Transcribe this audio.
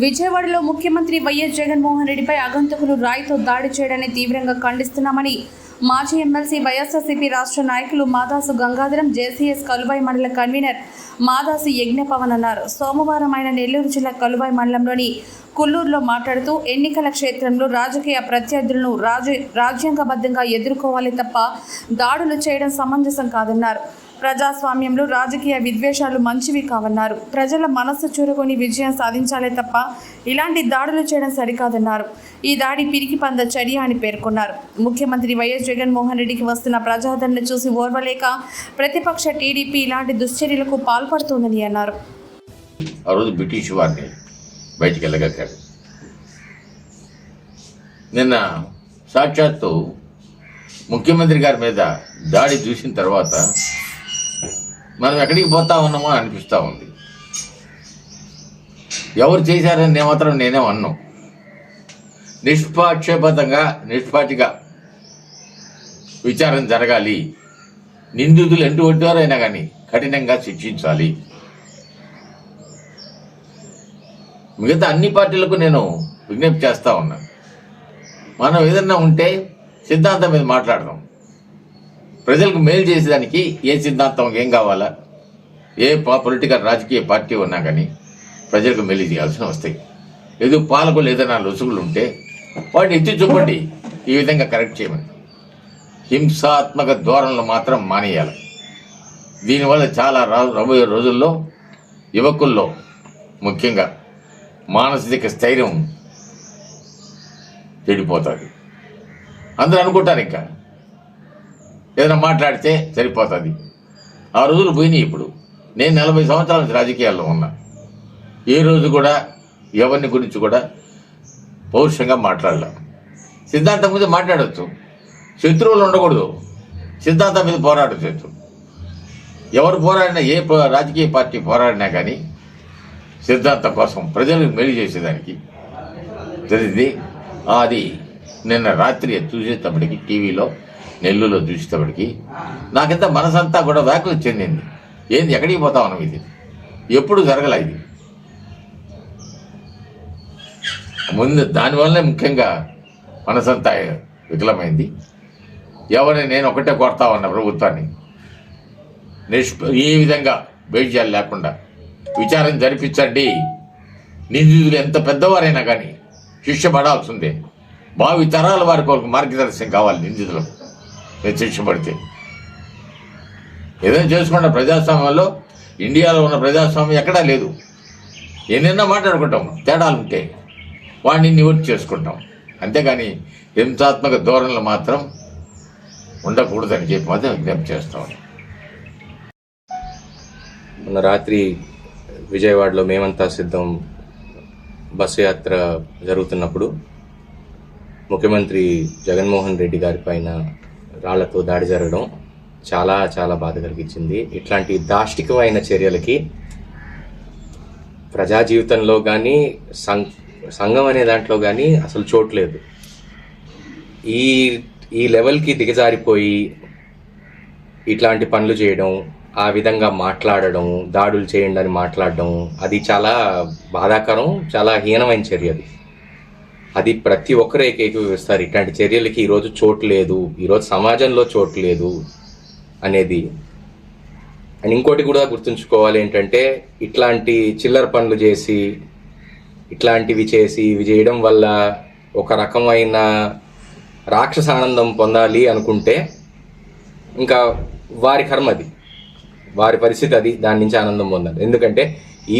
విజయవాడలో ముఖ్యమంత్రి వైఎస్ జగన్మోహన్ రెడ్డిపై ఆగంతకులు రాయితో దాడి చేయడాన్ని తీవ్రంగా ఖండిస్తున్నామని మాజీ ఎమ్మెల్సీ వైఎస్ఆర్సీపీ రాష్ట్ర నాయకులు మాదాసు గంగాధరం జేసీఎస్ కలువాయి మండల కన్వీనర్ మాదాసు యజ్ఞపవన్ అన్నారు. సోమవారం ఆయన నెల్లూరు జిల్లా కలువాయి మండలంలోని కుల్లూరులో మాట్లాడుతూ ఎన్నికల క్షేత్రంలో రాజకీయ ప్రత్యర్థులను రాజ్యాంగబద్ధంగా ఎదుర్కోవాలి తప్ప దాడులు చేయడం సమంజసం కాదన్నారు. ప్రజాస్వామ్యంలో రాజకీయ విద్వేషాలు మంచివి కావన్నారు. ప్రజల మనస్సు చూరుకొని విజయం సాధించాలే తప్ప ఇలాంటి దాడులు చేయడం సరికాదన్నారు. ఈ దాడి పిరికి పంద చర్య అని పేర్కొన్నారు. ముఖ్యమంత్రి వైఎస్ జగన్మోహన్ రెడ్డికి వస్తున్న ప్రజాదరణ చూసి ఓర్వలేక ప్రతిపక్ష టీడీపీ ఇలాంటి దుశ్చర్యలకు పాల్పడుతోందని అన్నారు. ఆ రోజు బ్రిటిష్ వారిని బయటికి వెళ్ళగలిగారు. నిన్న సాక్షాత్తు ముఖ్యమంత్రి గారి మీద దాడి చూసిన తర్వాత మనం ఎక్కడికి పోతా ఉన్నామో అనిపిస్తూ ఉంది. ఎవరు చేశారని మాత్రం నేనే అన్నాం. నిష్పాటిగా విచారణ జరగాలి. నిందితులు ఎటువంటి వారైనా కానీ కఠినంగా శిక్షించాలి. మిగతా అన్ని పార్టీలకు నేను విజ్ఞప్తి చేస్తూ ఉన్నాను. మనం ఏదన్నా ఉంటే సిద్ధాంతం మీద మాట్లాడదాం. ప్రజలకు మేలు చేసేదానికి ఏ సిద్ధాంతం ఏం కావాలా, ఏ పొలిటికల్ రాజకీయ పార్టీ ఉన్నా కానీ ప్రజలకు మేలు చేయాల్సిన వస్తాయి. ఏదో పాలకులు ఏదైనా లొసుగులు ఉంటే వాటిని ఎత్తి చూపండి, ఈ విధంగా కరెక్ట్ చేయమని. హింసాత్మక ధోరణులు మాత్రం మానేయాలి. దీనివల్ల చాలా రాబోయే రోజుల్లో యువకుల్లో ముఖ్యంగా మానసిక స్థైర్యం చెడిపోతుంది. అందరూ అనుకుంటారు ఇంకా ఏదైనా మాట్లాడితే సరిపోతుంది. ఆ రోజులు పోయినాయి. ఇప్పుడు నేను 40 సంవత్సరాల నుంచి రాజకీయాల్లో ఉన్నా. ఏ రోజు కూడా ఎవరిని గురించి కూడా పౌరుషంగా మాట్లాడలేం. సిద్ధాంతం మీద మాట్లాడవచ్చు, శత్రువులు ఉండకూడదు. సిద్ధాంతం మీద పోరాడచ్చు. ఎవరు పోరాడినా, ఏ రాజకీయ పార్టీ పోరాడినా కానీ సిద్ధాంతం కోసం ప్రజలకు మేలు చేసేదానికి జరిగింది. అది నిన్న రాత్రి చూసేటప్పటికి టీవీలో నెల్లూరులో చూసేటప్పటికి నాకింత మనసంతా కూడా వ్యాకులు చెందింది. ఏంది, ఎక్కడికి పోతా ఉన్నాం? ఇది ఎప్పుడు జరగల. ఇది ముందు దానివల్లనే ముఖ్యంగా మనసంతా వికలమైంది. ఎవరిని నేను ఒకటే కొడతా ఉన్నా, ప్రభుత్వాన్ని ఏ విధంగా బేడ్జాలు లేకుండా విచారణ జరిపించండి. నిందితులు ఎంత పెద్దవారైనా కానీ శిక్ష పడాల్సిందే. భావి తరాల వారికి మార్గదర్శనం కావాలి. నిందితులకు శిక్ష పడితే ఏదైనా చేసుకున్న ప్రజాస్వామ్యంలో, ఇండియాలో ఉన్న ప్రజాస్వామ్యం ఎక్కడా లేదు. ఎన్నెన్నో మాట్లాడుకుంటాం, తేడాలు ఉంటే వాడిని నివృత్తి చేసుకుంటాం. అంతేగాని హింసాత్మక ధోరణులు మాత్రం ఉండకూడదని చెప్పి మాత్రం విజ్ఞప్తి చేస్తాం. మొన్న రాత్రి విజయవాడలో మేమంతా సిద్ధం బస్సు యాత్ర జరుగుతున్నప్పుడు ముఖ్యమంత్రి జగన్మోహన్ రెడ్డి గారి పైన రాళ్లతో దాడి జరగడం చాలా చాలా బాధ కలిగించింది. ఇట్లాంటి దాష్టికమైన చర్యలకి ప్రజా జీవితంలో కానీ సంఘం అనే దాంట్లో కానీ అసలు చోట్లేదు. ఈ లెవెల్కి దిగజారిపోయి ఇట్లాంటి పనులు చేయడం, ఆ విధంగా మాట్లాడడం, దాడులు చేయండి అని మాట్లాడడం, అది చాలా బాధాకరం, చాలా హీనమైన చర్య. అది ప్రతి ఒక్కరు ఏకీభవిస్తారు. ఇట్లాంటి చర్యలకి ఈరోజు చోటు లేదు, ఈరోజు సమాజంలో చోటు లేదు అనేది. అండ్ ఇంకోటి కూడా గుర్తుంచుకోవాలి ఏంటంటే, ఇట్లాంటి చిల్లర పనులు చేసి ఇట్లాంటివి చేసి ఇవి చేయడం వల్ల ఒక రకమైన రాక్షస ఆనందం పొందాలి అనుకుంటే ఇంకా వారి కర్మ అది, వారి పరిస్థితి అది, దాని నుంచి ఆనందం పొందాలి. ఎందుకంటే